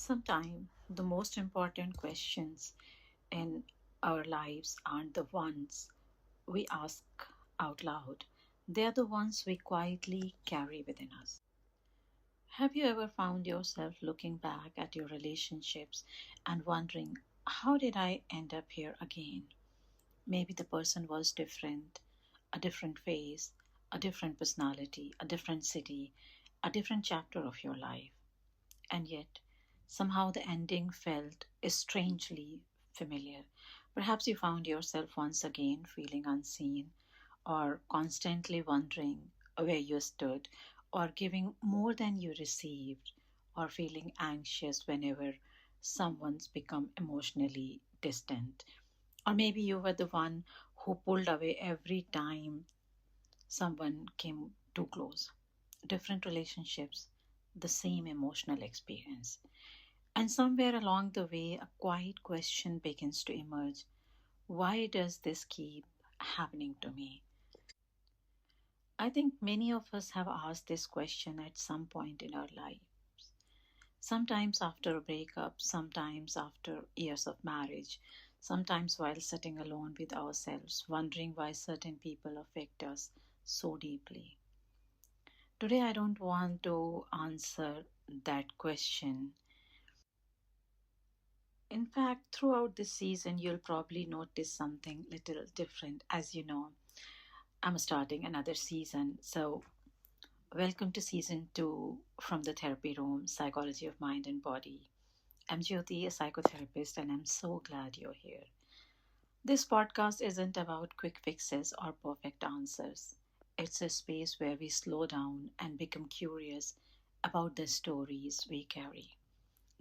Sometimes the most important questions in our lives aren't the ones we ask out loud, they're the ones we quietly carry within us. Have you ever found yourself looking back at your relationships and wondering, how did I end up here again? Maybe the person was different, a different face, a different personality, a different city, a different chapter of your life. And yet, somehow the ending felt strangely familiar. Perhaps you found yourself once again feeling unseen, or constantly wondering where you stood, or giving more than you received, or feeling anxious whenever someone's become emotionally distant. Or maybe you were the one who pulled away every time someone came too close. Different relationships, the same emotional experience. And somewhere along the way, a quiet question begins to emerge. Why does this keep happening to me? I think many of us have asked this question at some point in our life. Sometimes after a breakup, sometimes after years of marriage, sometimes while sitting alone with ourselves, wondering why certain people affect us so deeply. Today, I don't want to answer that question. In fact, throughout this season, you'll probably notice something little different. As you know, I'm starting another season. So, welcome to season two from the therapy room, Psychology of Mind and Body. I'm Jyoti, a psychotherapist, and I'm so glad you're here. This podcast isn't about quick fixes or perfect answers. It's a space where we slow down and become curious about the stories we carry,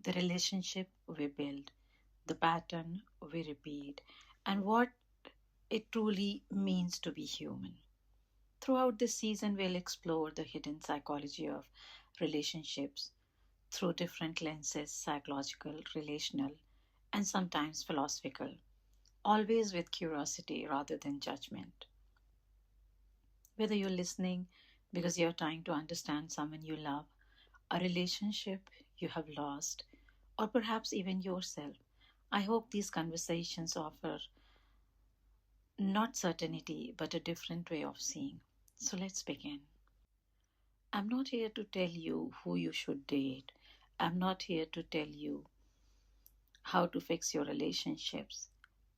the relationship we build, the pattern we repeat, and what it truly means to be human. Throughout this season, we'll explore the hidden psychology of relationships through different lenses psychological, relational, and sometimes philosophical, always with curiosity rather than judgment. Whether you're listening because you're trying to understand someone you love, a relationship you have lost, or perhaps even yourself, I hope these conversations offer not certainty but a different way of seeing. So let's begin. I'm not here to tell you who you should date. I'm not here to tell you how to fix your relationships.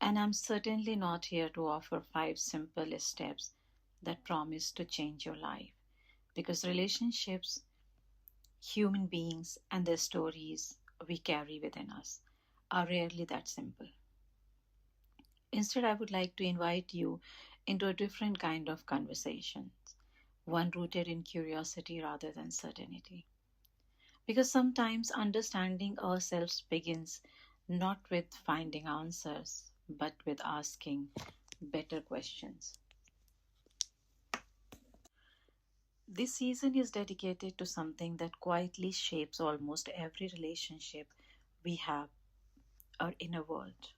And I'm certainly not here to offer five simple steps that promise to change your life. Because relationships, human beings, and their stories we carry within us are rarely that simple. Instead, I would like to invite you into a different kind of conversation, one rooted in curiosity rather than certainty. Because sometimes understanding ourselves begins not with finding answers, but with asking better questions. This season is dedicated to something that quietly shapes almost every relationship we have, our inner world.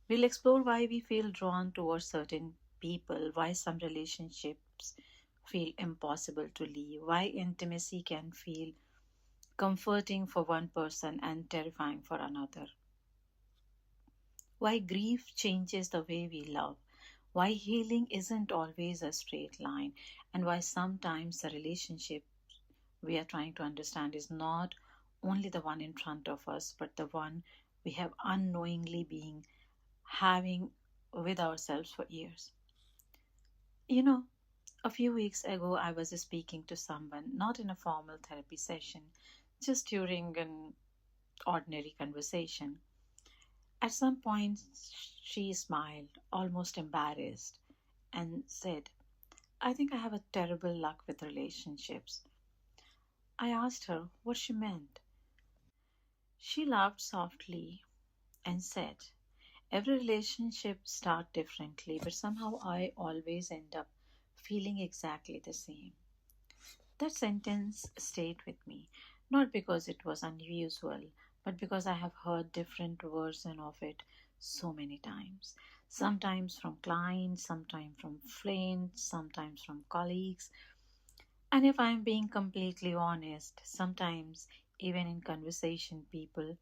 We'll explore why we feel drawn towards certain people, why some relationships feel impossible to leave, why intimacy can feel comforting for one person and terrifying for another, why grief changes the way we love, why healing isn't always a straight line, and why sometimes the relationship we are trying to understand is not only the one in front of us, but the one we have unknowingly been having with ourselves for years. You know, a few weeks ago, I was speaking to someone, not in a formal therapy session, just during an ordinary conversation. At some point, she smiled, almost embarrassed, and said, I think I have a terrible luck with relationships. I asked her what she meant. She laughed softly and said, every relationship starts differently, but somehow I always end up feeling exactly the same. That sentence stayed with me, not because it was unusual, but because I have heard different versions of it so many times. Sometimes from clients, sometimes from friends, sometimes from colleagues. And if I'm being completely honest, sometimes even in conversation people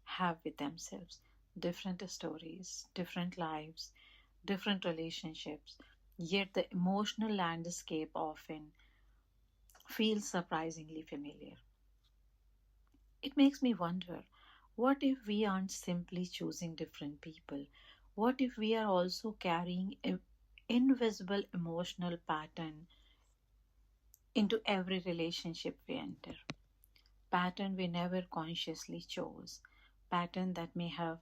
have with themselves. Different stories, different lives, different relationships, yet the emotional landscape often feels surprisingly familiar. It makes me wonder, what if we aren't simply choosing different people? What if we are also carrying an invisible emotional pattern into every relationship we enter? Pattern we never consciously chose, pattern that may have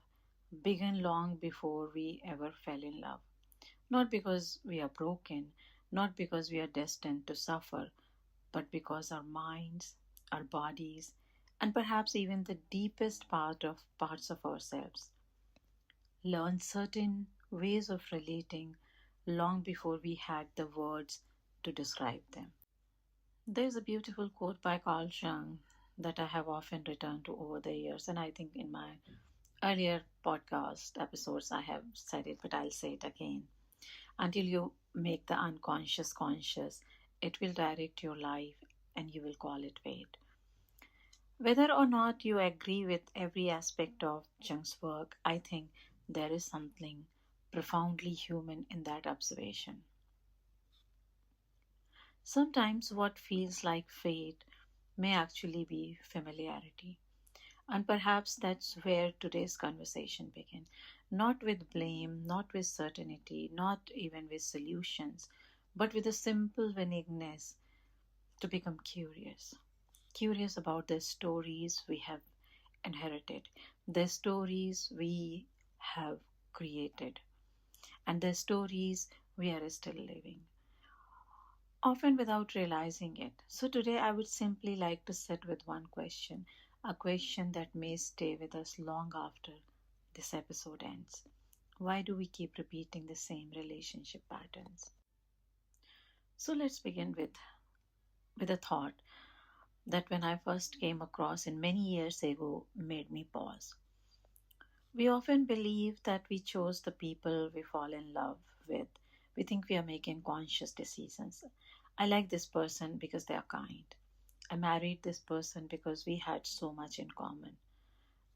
begun long before we ever fell in love. Not because we are broken, not because we are destined to suffer, but because our minds, our bodies, and perhaps even the deepest parts of ourselves learned certain ways of relating long before we had the words to describe them. There's a beautiful quote by Carl Jung that I have often returned to over the years, and I think in my earlier podcast episodes I have said it, but I'll say it again. Until you make the unconscious conscious, it will direct your life and you will call it fate. Whether or not you agree with every aspect of Jung's work, I think there is something profoundly human in that observation. Sometimes what feels like fate may actually be familiarity. And perhaps that's where today's conversation begins. Not with blame, not with certainty, not even with solutions, but with a simple willingness to become curious. Curious about the stories we have inherited, the stories we have created, and the stories we are still living, often without realizing it. So, today I would simply like to sit with one question, a question that may stay with us long after this episode ends. Why do we keep repeating the same relationship patterns? So, let's begin with a thought that when I first came across in many years ago made me pause. We often believe that we chose the people we fall in love with. We think we are making conscious decisions. I like this person because they are kind. I married this person because we had so much in common.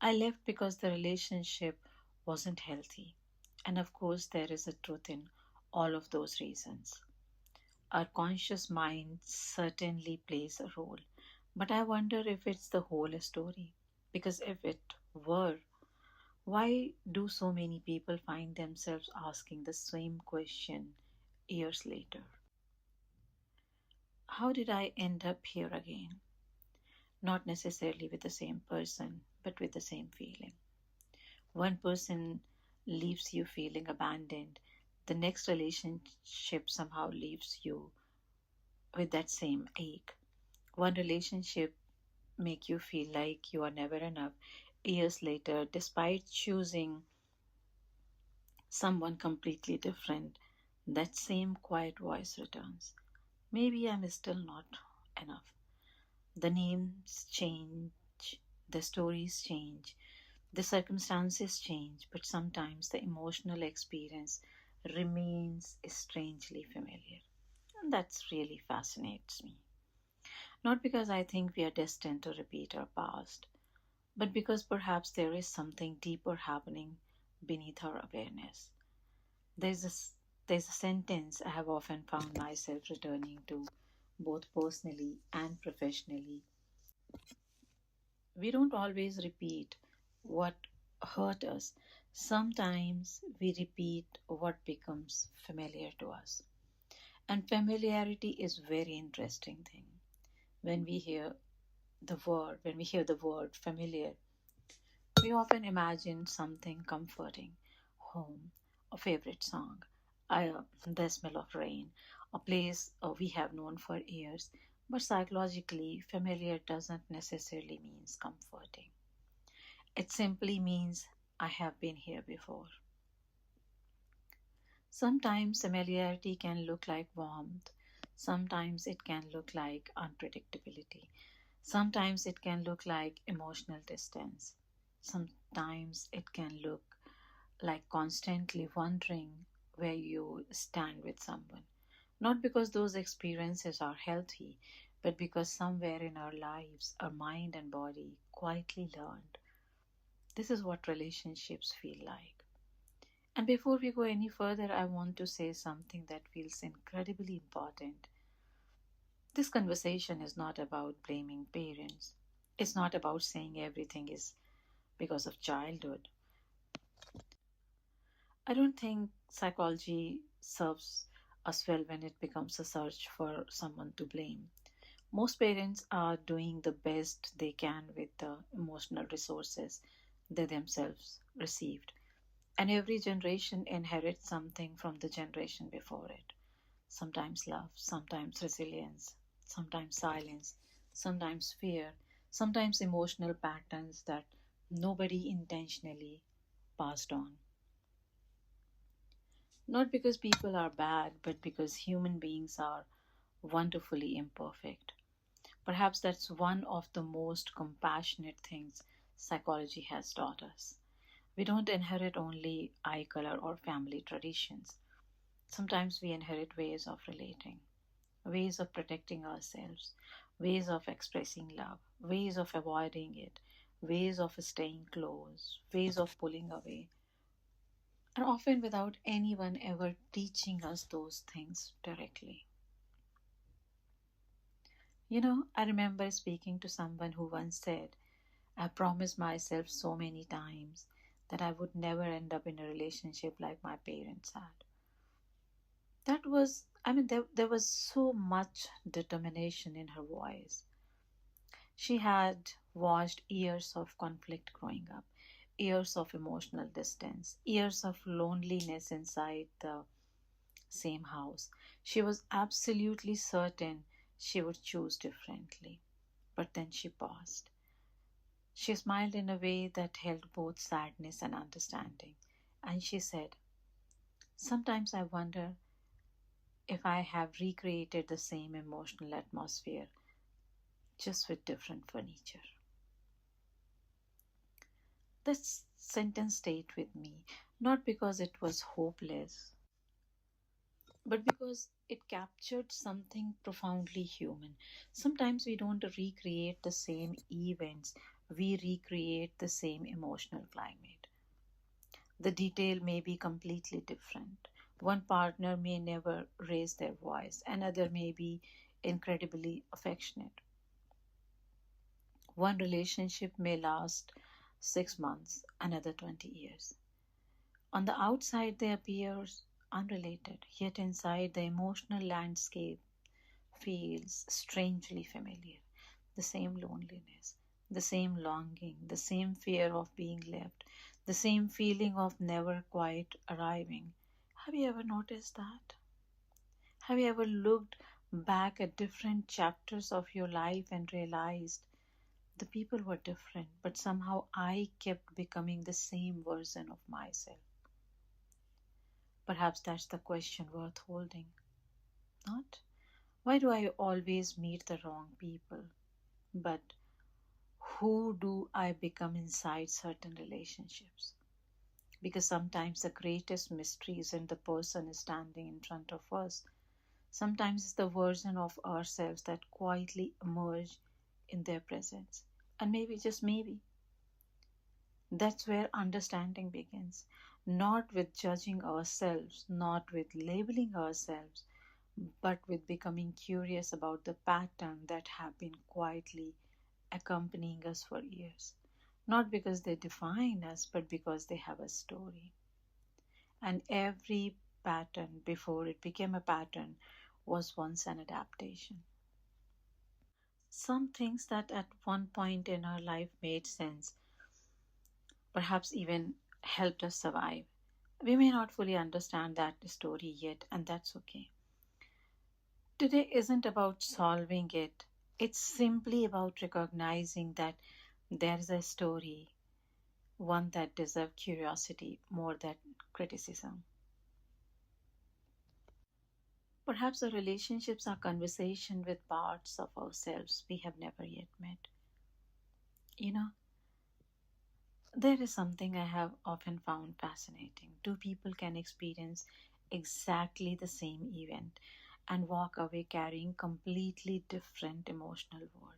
I left because the relationship wasn't healthy. And of course, there is a truth in all of those reasons. Our conscious mind certainly plays a role. But I wonder if it's the whole story. Because if it were, why do so many people find themselves asking the same question years later? How did I end up here again? Not necessarily with the same person, but with the same feeling. One person leaves you feeling abandoned, the next relationship somehow leaves you with that same ache. One relationship make you feel like you are never enough. Years later, despite choosing someone completely different, that same quiet voice returns. Maybe I'm still not enough. The names change, the stories change, the circumstances change, but sometimes the emotional experience remains strangely familiar. And that's really fascinates me. Not because I think we are destined to repeat our past, but because perhaps there is something deeper happening beneath our awareness. There's a, there's a sentence I have often found myself returning to, both personally and professionally. We don't always repeat what hurt us. Sometimes we repeat what becomes familiar to us. And familiarity is very interesting thing. When we hear when we hear the word familiar, we often imagine something comforting, home, a favorite song, the smell of rain, a place we have known for years. But psychologically, familiar doesn't necessarily means comforting. It simply means I have been here before. Sometimes familiarity can look like warmth. Sometimes it can look like unpredictability. Sometimes it can look like emotional distance. Sometimes it can look like constantly wondering where you stand with someone. Not because those experiences are healthy, but because somewhere in our lives, our mind and body quietly learned this is what relationships feel like. And before we go any further, I want to say something that feels incredibly important. This conversation is not about blaming parents. It's not about saying everything is because of childhood. I don't think psychology serves us well when it becomes a search for someone to blame. Most parents are doing the best they can with the emotional resources they themselves received. And every generation inherits something from the generation before it. Sometimes love, sometimes resilience, sometimes silence, sometimes fear, sometimes emotional patterns that nobody intentionally passed on. Not because people are bad, but because human beings are wonderfully imperfect. Perhaps that's one of the most compassionate things psychology has taught us. We don't inherit only eye color or family traditions. Sometimes we inherit ways of relating, ways of protecting ourselves, ways of expressing love, ways of avoiding it, ways of staying close, ways of pulling away, and often without anyone ever teaching us those things directly. I remember speaking to someone who once said, I promised myself so many times that I would never end up in a relationship like my parents had. There was so much determination in her voice. She had watched years of conflict growing up, years of emotional distance, years of loneliness inside the same house. She was absolutely certain she would choose differently. But then she paused. She smiled in a way that held both sadness and understanding. And she said, sometimes I wonder if I have recreated the same emotional atmosphere, just with different furniture. This sentence stayed with me, not because it was hopeless, but because it captured something profoundly human. Sometimes we don't recreate the same events, we recreate the same emotional climate. The detail may be completely different. One partner may never raise their voice, another may be incredibly affectionate. One relationship may last 6 months, another 20 years. On the outside, they appear unrelated, yet inside, the emotional landscape feels strangely familiar. The same loneliness, the same longing, the same fear of being left, the same feeling of never quite arriving. Have you ever noticed that? Have you ever looked back at different chapters of your life and realized the people were different, but somehow I kept becoming the same version of myself? Perhaps that's the question worth holding. Not, why do I always meet the wrong people? But who do I become inside certain relationships? Because sometimes the greatest mystery isn't the person standing in front of us. Sometimes it's the version of ourselves that quietly emerge in their presence. And maybe, just maybe, that's where understanding begins. Not with judging ourselves, not with labeling ourselves, but with becoming curious about the pattern that have been quietly accompanying us for years. Not because they define us, but because they have a story. And every pattern, before it became a pattern, was once an adaptation. Some things that at one point in our life made sense, perhaps even helped us survive. We may not fully understand that story yet, and that's okay. Today isn't about solving it, it's simply about recognizing that there's a story, one that deserves curiosity more than criticism. Perhaps our relationships are conversation with parts of ourselves we have never yet met. You know, there is something I have often found fascinating. Two people can experience exactly the same event, and walk away carrying completely different emotional world.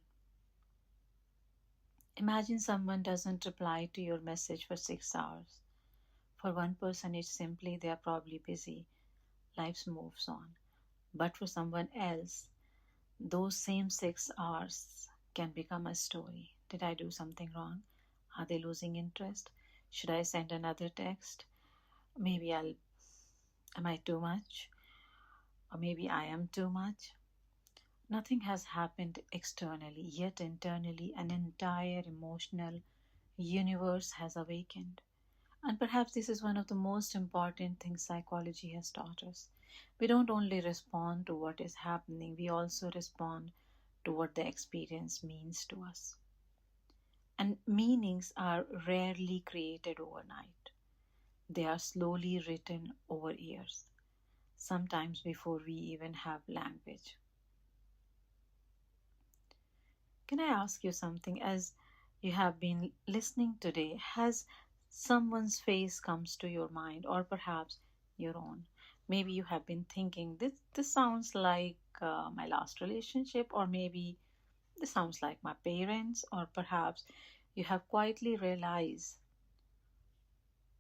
Imagine someone doesn't reply to your message for 6 hours. For one person it's simply they are probably busy. Life moves on. But for someone else, those same 6 hours can become a story. Did I do something wrong? Are they losing interest? Should I send another text? Maybe I'll am I too much? Or maybe I am too much? Nothing has happened externally, yet internally an entire emotional universe has awakened. And perhaps this is one of the most important things psychology has taught us. We don't only respond to what is happening, we also respond to what the experience means to us. And meanings are rarely created overnight, they are slowly written over years, sometimes before we even have language. Can I ask you something? As you have been listening today, has someone's face comes to your mind, or perhaps your own? Maybe you have been thinking, this sounds like my last relationship, or maybe this sounds like my parents, or perhaps you have quietly realized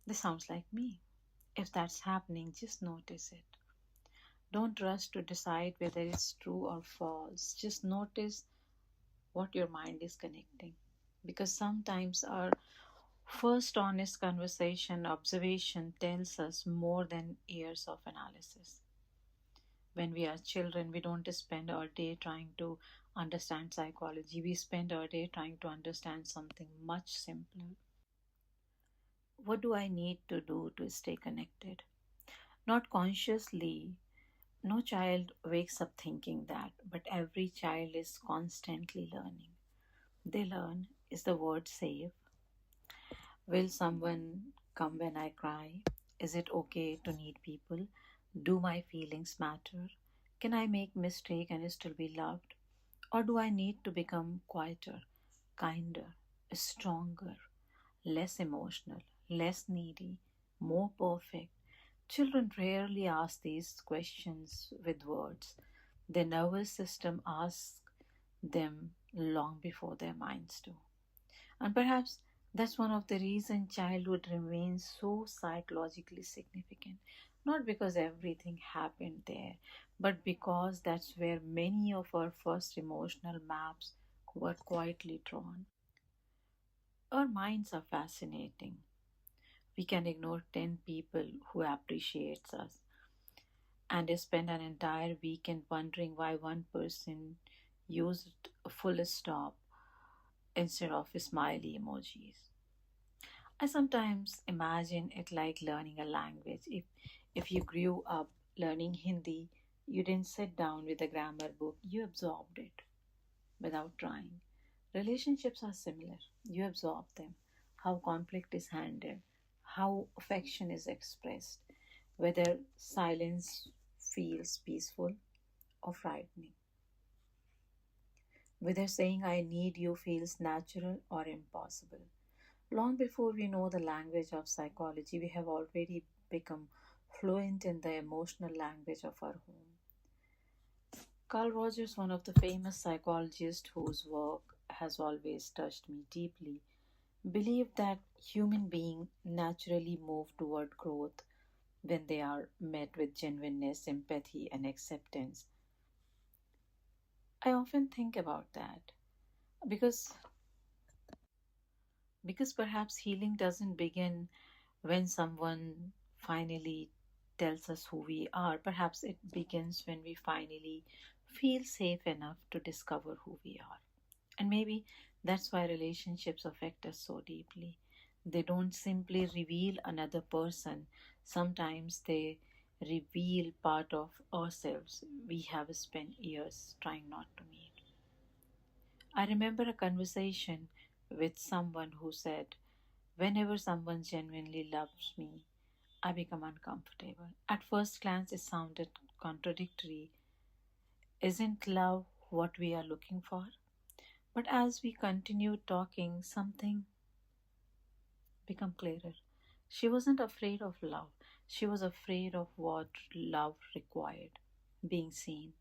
this sounds like me. If that's happening, just notice it. Don't rush to decide whether it's true or false. Just notice what your mind is connecting. Because sometimes our first honest conversation, observation tells us more than years of analysis. When we are children, we don't spend our day trying to understand psychology. We spend our day trying to understand something much simpler. What do I need to do to stay connected? Not consciously, no child wakes up thinking that, but every child is constantly learning. They learn, is the word safe? Will someone come when I cry? Is it okay to need people? Do my feelings matter? Can I make mistake and still be loved? Or do I need to become quieter, kinder, stronger, less emotional, less needy, more perfect? Children rarely ask these questions with words. Their nervous system asks them long before their minds do. And perhaps that's one of the reasons childhood remains so psychologically significant. Not because everything happened there, but because that's where many of our first emotional maps were quietly drawn. Our minds are fascinating. We can ignore 10 people who appreciates us and spend an entire weekend wondering why one person used a full stop instead of smiley emojis. I sometimes imagine it like learning a language. If you grew up learning Hindi, you didn't sit down with a grammar book, you absorbed it without trying. Relationships are similar. You absorb them. How conflict is handled, how affection is expressed, whether silence feels peaceful or frightening, whether saying I need you feels natural or impossible. Long before we know the language of psychology, we have already become fluent in the emotional language of our home. Carl Rogers, one of the famous psychologists whose work has always touched me deeply, believed that human beings naturally move toward growth when they are met with genuineness, empathy, and acceptance. I often think about that because because perhaps healing doesn't begin when someone finally tells us who we are. Perhaps it begins when we finally feel safe enough to discover who we are. And maybe that's why relationships affect us so deeply. They don't simply reveal another person, sometimes they reveal part of ourselves we have spent years trying not to meet. I remember a conversation with someone who said, whenever someone genuinely loves me, I become uncomfortable. At first glance, it sounded contradictory. Isn't love what we are looking for? But as we continued talking, something became clearer. She wasn't afraid of love, she was afraid of what love required. being seen,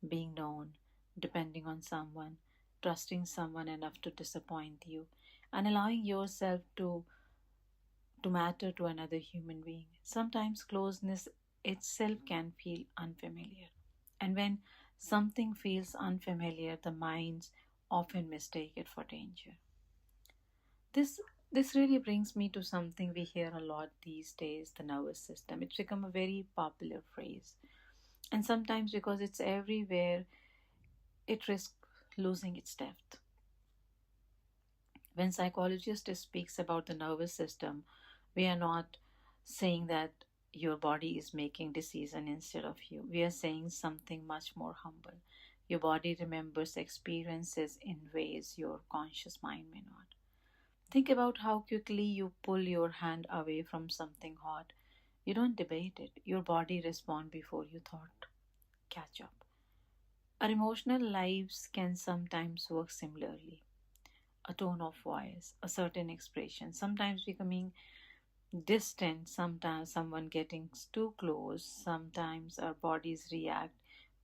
being known, depending on someone, trusting someone enough to disappoint you, and allowing yourself to matter to another human being. Sometimes closeness itself can feel unfamiliar. And when something feels unfamiliar, the minds often mistake it for danger. This this really brings me to something we hear a lot these days, the nervous system. It's become a very popular phrase. And sometimes because it's everywhere, it risks losing its depth. When psychologist speaks about the nervous system, we are not saying that your body is making decision instead of you. We are saying something much more humble. Your body remembers experiences in ways your conscious mind may not. Think about how quickly you pull your hand away from something hot. You don't debate it. Your body responds before you thought catch up. Our emotional lives can sometimes work similarly. A tone of voice, a certain expression, sometimes becoming distant, sometimes someone getting too close, sometimes our bodies react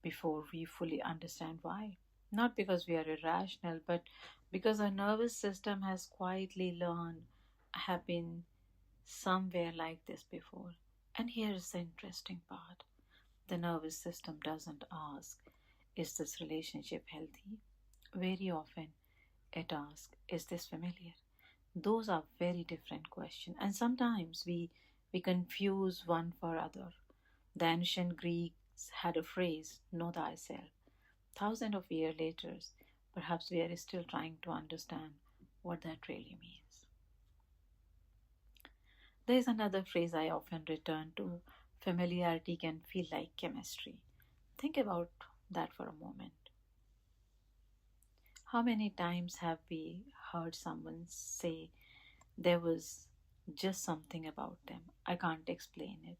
before we fully understand why. Not because we are irrational, but because our nervous system has quietly learned I have been somewhere like this before. And here's the interesting part, the nervous system doesn't ask, is this relationship healthy? Very often, it asks, is this familiar? Those are very different questions, and sometimes we confuse one for other. The ancient Greeks had a phrase, know thyself. Thousands of years later, perhaps we are still trying to understand what that really means. There is another phrase I often return to, familiarity can feel like chemistry. Think about that for a moment. How many times have we heard someone say there was just something about them? I can't explain it.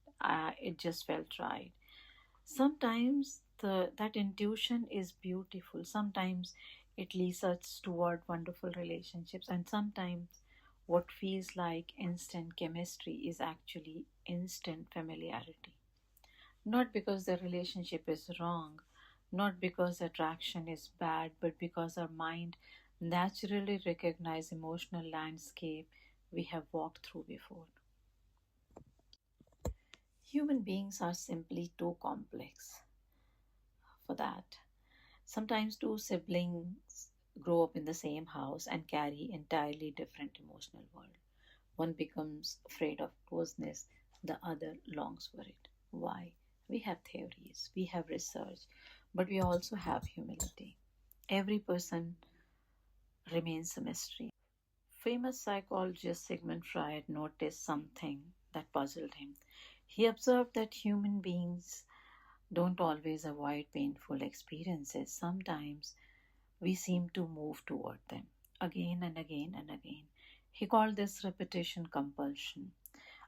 It just felt right. Sometimes that intuition is beautiful. Sometimes it leads us toward wonderful relationships, and sometimes what feels like instant chemistry is actually instant familiarity. Not because the relationship is wrong, not because attraction is bad, but because our mind naturally recognizes emotional landscape we have walked through before. Human beings are simply too complex for that. Sometimes two siblings grow up in the same house and carry entirely different emotional world. One becomes afraid of closeness, the other longs for it. Why? We have theories, we have research, but we also have humility. Every person remains a mystery. Famous psychologist Sigmund Freud noticed something that puzzled him. He observed that human beings don't always avoid painful experiences. Sometimes we seem to move toward them again and again and again. He called this repetition compulsion.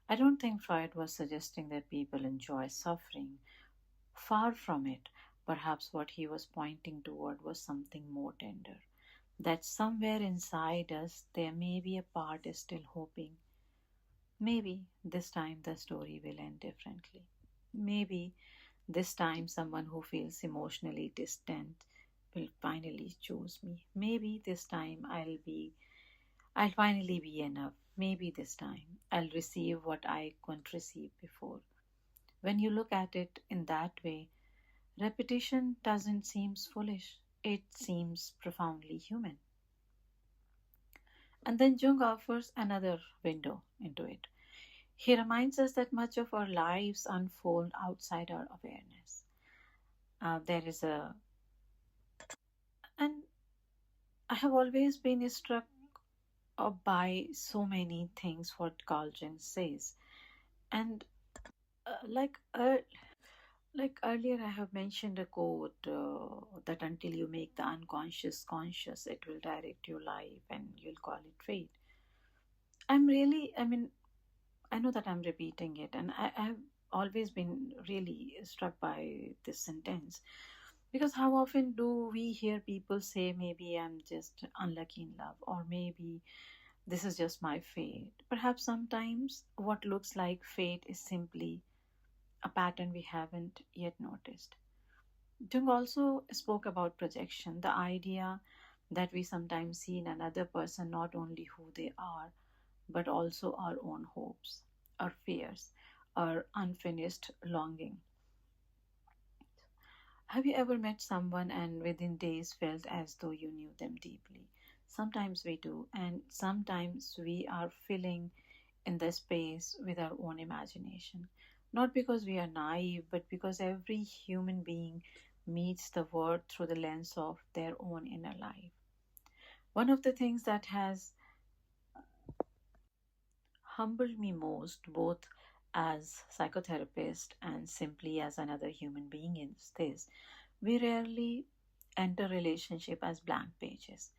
I don't think Freud was suggesting that people enjoy suffering. Far from it. Perhaps what he was pointing toward was something more tender. That somewhere inside us there may be a part still hoping. Maybe this time the story will end differently. Maybe this time someone who feels emotionally distant will finally choose me. Maybe this time I'll finally be enough. Maybe this time I'll receive what I couldn't receive before. When you look at it in that way, repetition doesn't seem foolish. It seems profoundly human. And then Jung offers another window into it. He reminds us that much of our lives unfold outside our awareness. There is a, and I have always been struck by so many things what Carl Jung says. And uh, like uh, like earlier, I have mentioned a quote that until you make the unconscious conscious, it will direct your life, and you'll call it fate. I mean, I know that I'm repeating it, and I've always been really struck by this sentence because how often do we hear people say, maybe I'm just unlucky in love, or maybe this is just my fate? Perhaps sometimes what looks like fate is simply a pattern we haven't yet noticed. Jung also spoke about projection, the idea that we sometimes see in another person not only who they are, but also our own hopes, our fears, our unfinished longing. Have you ever met someone and within days felt as though you knew them deeply? Sometimes we do, and sometimes we are filling in the space with our own imagination. Not because we are naive, but because every human being meets the world through the lens of their own inner life. One of the things that has humbled me most, both as psychotherapist and simply as another human being, is this: we rarely enter relationship as blank pages.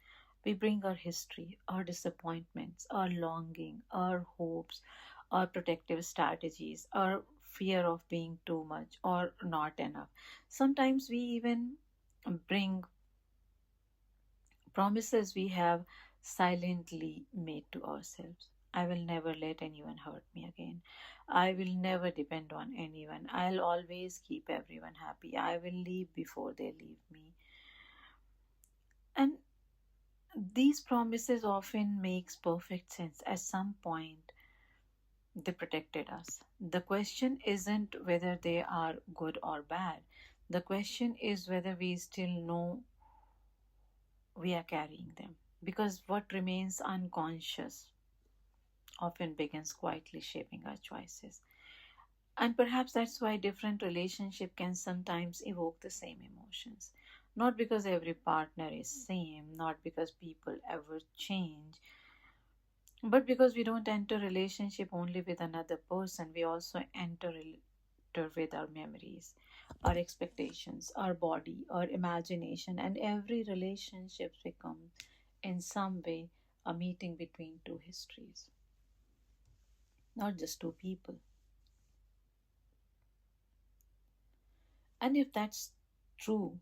We bring our history, our disappointments, our longing, our hopes, our protective strategies, our fear of being too much or not enough. Sometimes we even bring promises we have silently made to ourselves. I will never let anyone hurt me again. I will never depend on anyone. I'll always keep everyone happy. I will leave before they leave me. And these promises often makes perfect sense. At some point they protected us. The question isn't whether they are good or bad. The question is whether we still know we are carrying them. Because what remains unconscious often begins quietly shaping our choices. And perhaps that's why different relationship can sometimes evoke the same emotions. Not because every partner is same, not because people ever change, but because we don't enter relationship only with another person, we also enter with our memories, our expectations, our body, our imagination, and every relationship becomes in some way a meeting between two histories, not just two people. And if that's true,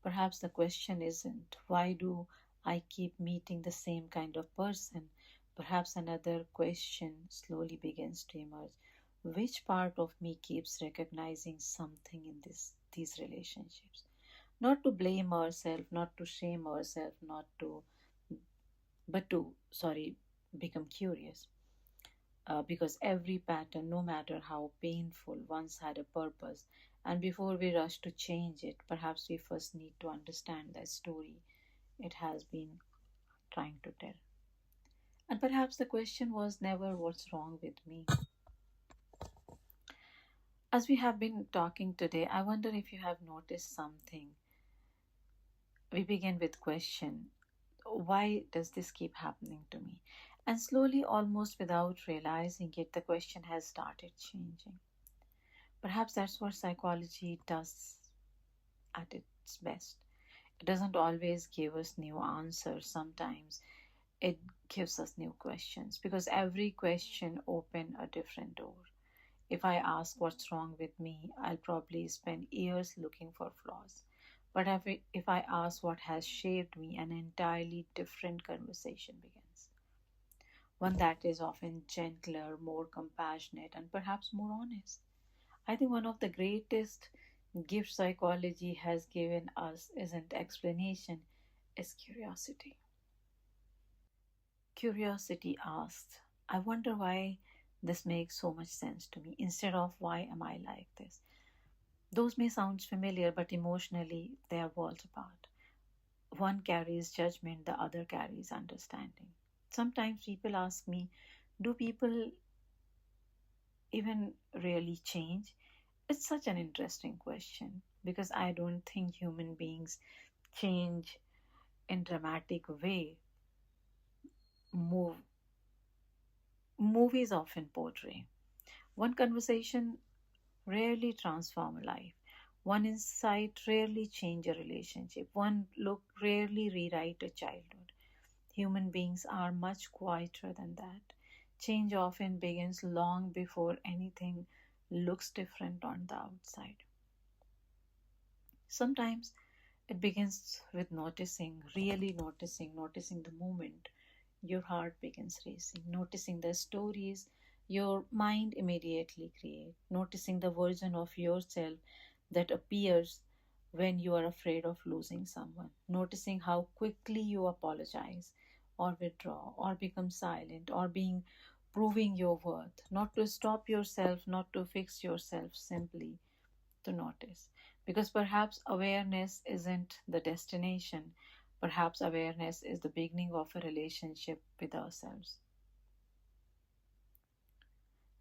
perhaps the question isn't why do I keep meeting the same kind of person? Perhaps another question slowly begins to emerge. Which part of me keeps recognizing something in these relationships? Not to blame ourselves, not to shame ourselves, not to, but to, sorry, become curious. Because every pattern, no matter how painful, once had a purpose. And before we rush to change it, perhaps we first need to understand the story it has been trying to tell. And perhaps the question was never what's wrong with me. As we have been talking today, I wonder if you have noticed something. We begin with question, why does this keep happening to me? And slowly, almost without realizing it, the question has started changing. Perhaps that's what psychology does at its best. It doesn't always give us new answers. Sometimes it gives us new questions because every question opens a different door. If I ask what's wrong with me, I'll probably spend years looking for flaws. But if I ask what has shaped me, an entirely different conversation begins. One that is often gentler, more compassionate, and perhaps more honest. I think one of the greatest gifts psychology has given us isn't explanation, is curiosity. Curiosity asks, I wonder why this makes so much sense to me instead of why am I like this. Those may sound familiar, but emotionally they are worlds apart. One carries judgment, the other carries understanding. Sometimes people ask me, do people even really change? It's such an interesting question because I don't think human beings change in dramatic way move movies often portray. One conversation rarely transform a life. One insight rarely change a relationship. One look rarely rewrite a childhood. Human beings are much quieter than that. Change often begins long before anything looks different on the outside. Sometimes it begins with noticing, really noticing, noticing the moment your heart begins racing, noticing the stories your mind immediately creates, noticing the version of yourself that appears when you are afraid of losing someone, noticing how quickly you apologize or withdraw or become silent or being proving your worth, not to stop yourself, not to fix yourself, simply to notice. Because perhaps awareness isn't the destination, perhaps awareness is the beginning of a relationship with ourselves.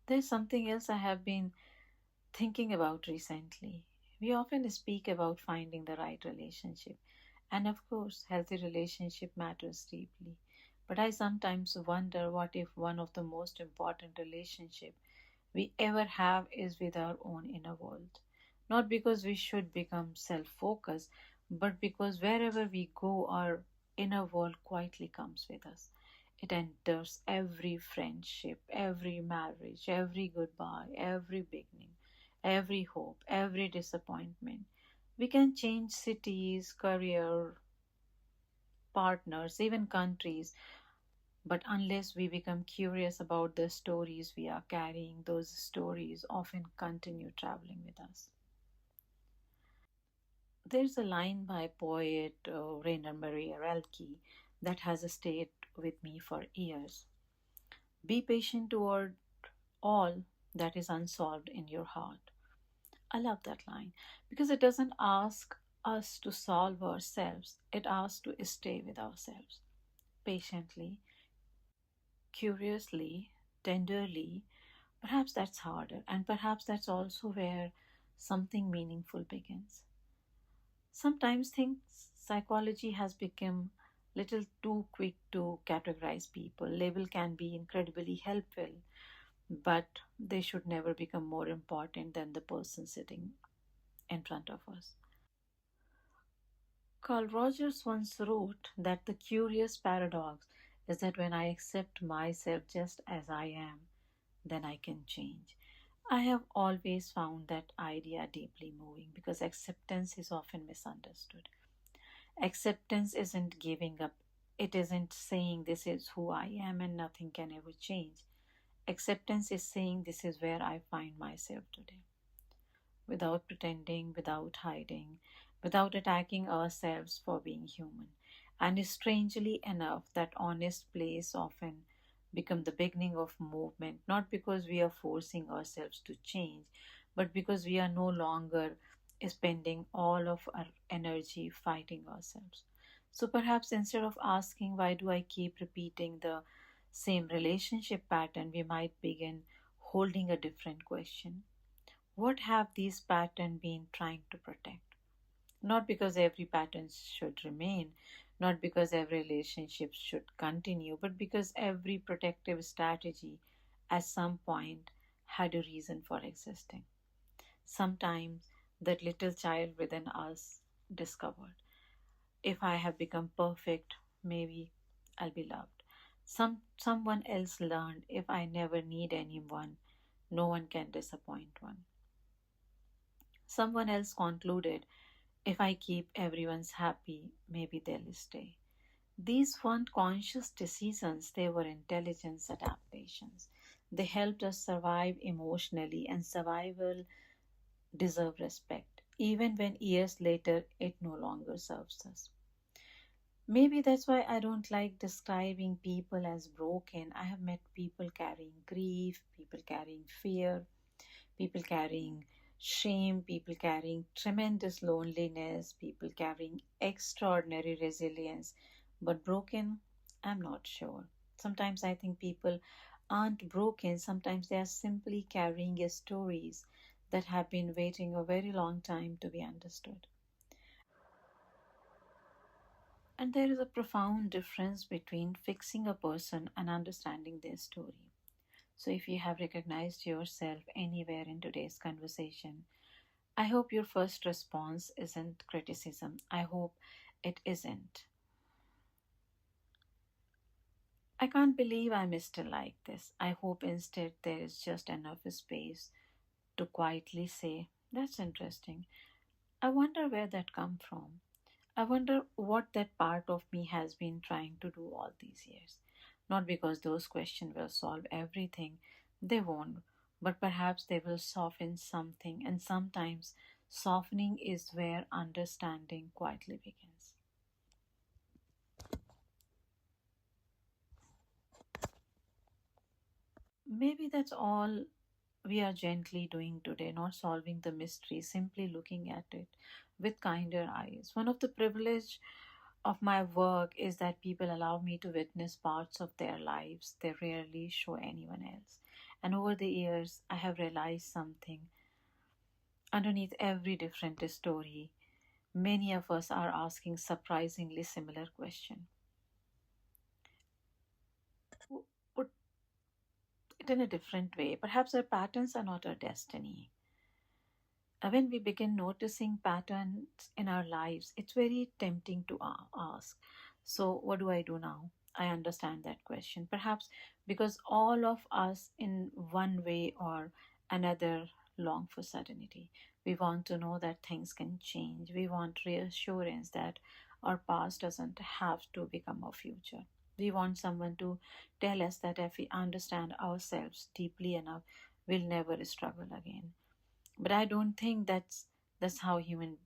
There's something else I have been thinking about recently. We often speak about finding the right relationship, and of course, healthy relationship matters deeply. But I sometimes wonder what if one of the most important relationship we ever have is with our own inner world. Not because we should become self focused, but because wherever we go, our inner world quietly comes with us. It enters every friendship, every marriage, every goodbye, every beginning, every hope, every disappointment. We can change cities, career, partners, even countries, but unless we become curious about the stories we are carrying, those stories often continue traveling with us. There's a line by poet Rainer Maria Rilke that has stayed with me for years. Be patient toward all that is unsolved in your heart. I love that line because it doesn't ask us to solve ourselves, it asks to stay with ourselves patiently, curiously, tenderly. Perhaps that's harder, and perhaps that's also where something meaningful begins. Sometimes think psychology has become little too quick to categorize people. Label can be incredibly helpful, but they should never become more important than the person sitting in front of us. Carl Rogers once wrote that the curious paradox is that when I accept myself just as I am, then I can change. I have always found that idea deeply moving because acceptance is often misunderstood. Acceptance isn't giving up, it isn't saying this is who I am and nothing can ever change. Acceptance is saying this is where I find myself today, without pretending, without hiding, without attacking ourselves for being human. And strangely enough, that honest place often become the beginning of movement, not because we are forcing ourselves to change, but because we are no longer spending all of our energy fighting ourselves. So perhaps instead of asking why do I keep repeating the same relationship pattern, we might begin holding a different question. What have these patterns been trying to protect? Not because every pattern should remain, not because every relationship should continue, but because every protective strategy at some point had a reason for existing. Sometimes that little child within us discovered, if I have become perfect, maybe I'll be loved. Someone else learned, if I never need anyone, no one can disappoint one. Someone else concluded, if I keep everyone's happy, maybe they'll stay. These weren't conscious decisions, they were intelligence adaptations. They helped us survive emotionally, and survival deserve respect, even when years later it no longer serves us. Maybe that's why I don't like describing people as broken. I have met people carrying grief, people carrying fear, people carrying shame, people carrying tremendous loneliness, people carrying extraordinary resilience. But broken, I'm not sure. Sometimes I think people aren't broken, sometimes they are simply carrying stories that have been waiting a very long time to be understood. And there is a profound difference between fixing a person and understanding their story. So, if you have recognized yourself anywhere in today's conversation, I hope your first response isn't criticism. I hope it isn't. I can't believe I'm still like this. I hope instead there is just enough space to quietly say, that's interesting. I wonder where that come from. I wonder what that part of me has been trying to do all these years. Not because those questions will solve everything, they won't, but perhaps they will soften something, and sometimes Softening is where understanding quietly begins. Maybe that's all we are gently doing today, not solving the mystery, simply looking at it with kinder eyes. One of the privilege of my work is that people allow me to witness parts of their lives they rarely show anyone else. And over the years, I have realized something. Underneath every different story, many of us are asking surprisingly similar question. Put it in a different way, perhaps our patterns are not our destiny. When we begin noticing patterns in our lives, it's very tempting to ask, so what do I do now? I understand that question. Perhaps because all of us, in one way or another, long for certainty. We want to know that things can change. We want reassurance that our past doesn't have to become our future. We want someone to tell us that if we understand ourselves deeply enough, we'll never struggle again. But I don't think that's how human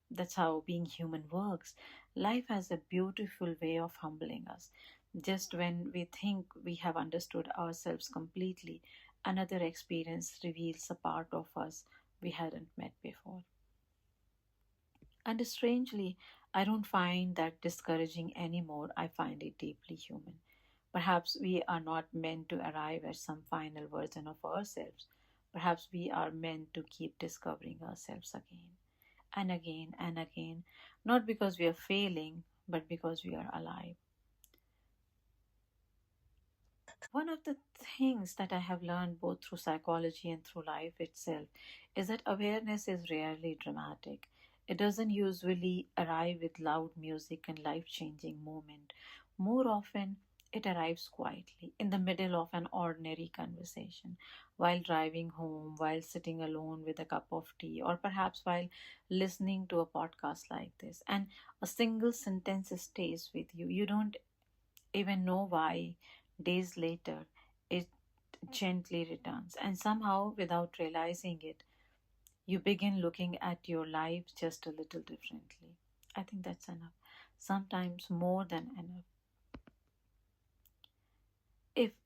that's how being human works. Life has a beautiful way of humbling us. Just when we think we have understood ourselves completely, another experience reveals a part of us we hadn't met before. And strangely, I don't find that discouraging anymore. I find it deeply human. Perhaps we are not meant to arrive at some final version of ourselves. Perhaps we are meant to keep discovering ourselves again and again and again, not because we are failing, but because we are alive. One of the things that I have learned both through psychology and through life itself is that awareness is rarely dramatic. It doesn't usually arrive with loud music and life changing moment. More often, it arrives quietly in the middle of an ordinary conversation, while driving home, while sitting alone with a cup of tea, or perhaps while listening to a podcast like this. And a single sentence stays with you. You don't even know why. Days later, it gently returns, and somehow, without realizing it, you begin looking at your life just a little differently. I think that's enough. Sometimes more than enough.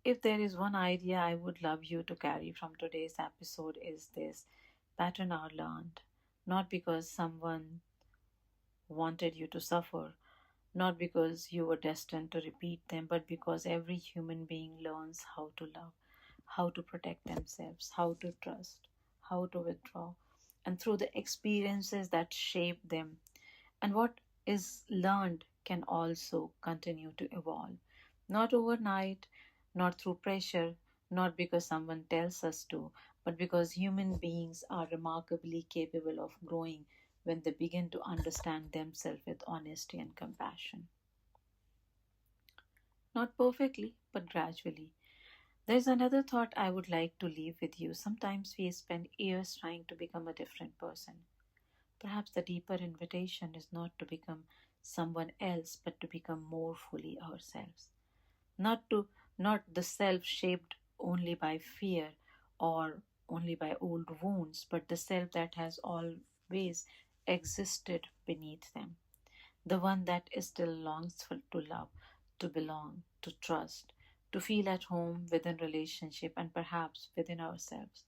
If there is one idea I would love you to carry from today's episode is this: pattern are learned, not because someone wanted you to suffer, not because you were destined to repeat them, but because every human being learns how to love, how to protect themselves, how to trust, how to withdraw, and through the experiences that shape them. And what is learned can also continue to evolve. Not overnight, not through pressure, not because someone tells us to, but because human beings are remarkably capable of growing when they begin to understand themselves with honesty and compassion. Not perfectly, but gradually. There's another thought I would like to leave with you. Sometimes we spend years trying to become a different person. Perhaps the deeper invitation is not to become someone else, but to become more fully ourselves. Not to not the self shaped only by fear or only by old wounds, but the self that has always existed beneath them. The one that still longs to love, to belong, to trust, to feel at home within relationship and perhaps within ourselves.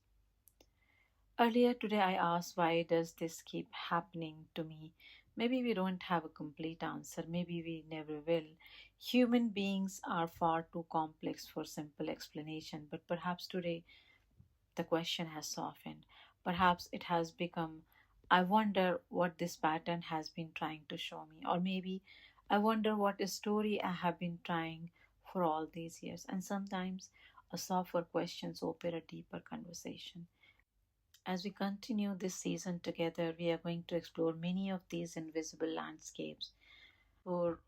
Earlier today, I asked, why does this keep happening to me? Maybe we don't have a complete answer. Maybe we never will. Human beings are far too complex for simple explanation, but perhaps today the question has softened. Perhaps it has become, I wonder what this pattern has been trying to show me. Or maybe I wonder what story I have been trying for all these years. And sometimes a softer questions open a deeper conversation. As we continue this season together, we are going to explore many of these invisible landscapes. Before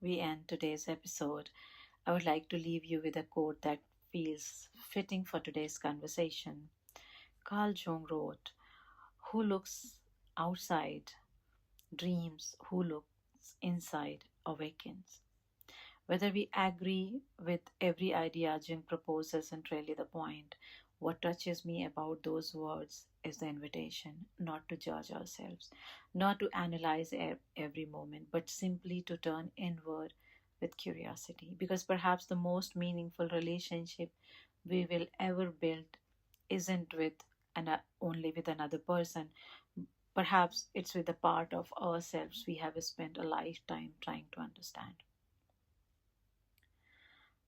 we end today's episode, I would like to leave you with a quote that feels fitting for today's conversation. Carl Jung wrote, who looks outside dreams, who looks inside awakens. Whether we agree with every idea Jung proposes isn't really the point. What touches me about those words is the invitation not to judge ourselves, not to analyze every moment, but simply to turn inward with curiosity. Because perhaps the most meaningful relationship we will ever build isn't with only with another person. Perhaps it's with a part of ourselves we have spent a lifetime trying to understand.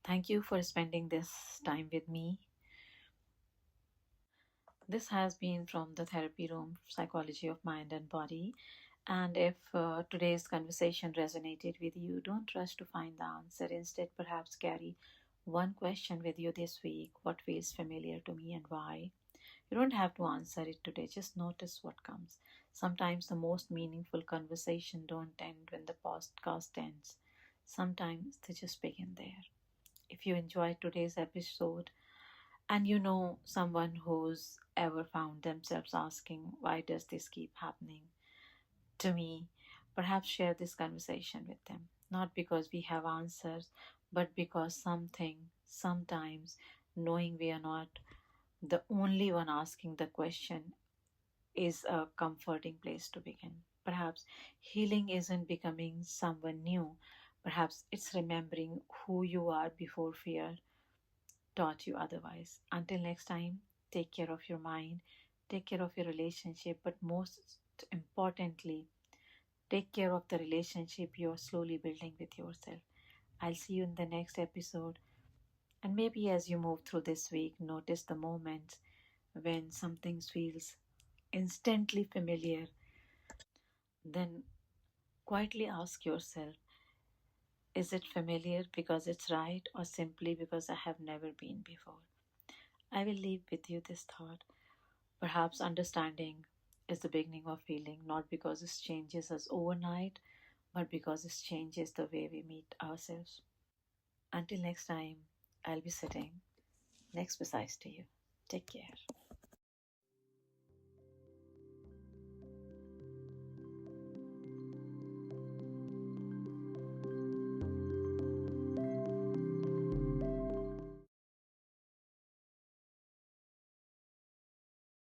Thank you for spending this time with me. This has been from the Therapy Room, Psychology of Mind and Body. And if today's conversation resonated with you, don't rush to find the answer. Instead, perhaps carry one question with you this week: what feels familiar to me and why? You don't have to answer it today, just notice what comes. Sometimes the most meaningful conversation don't end when the podcast ends. Sometimes they just begin there. If you enjoyed today's episode and you know someone who's ever found themselves asking, why does this keep happening to me? Perhaps share this conversation with them. Not because we have answers, but because sometimes, knowing we are not the only one asking the question is a comforting place to begin. Perhaps healing isn't becoming someone new. Perhaps it's remembering who you are before fear taught you otherwise. Until next time, take care of your mind, take care of your relationship, but most importantly, take care of the relationship you're slowly building with yourself. I'll see you in the next episode. And maybe as you move through this week, notice the moments when something feels instantly familiar. Then quietly ask yourself, is it familiar because it's right or simply because I have never been before? I will leave with you this thought. Perhaps understanding is the beginning of healing, not because it changes us overnight, but because it changes the way we meet ourselves. Until next time, I'll be sitting next beside to you. Take care.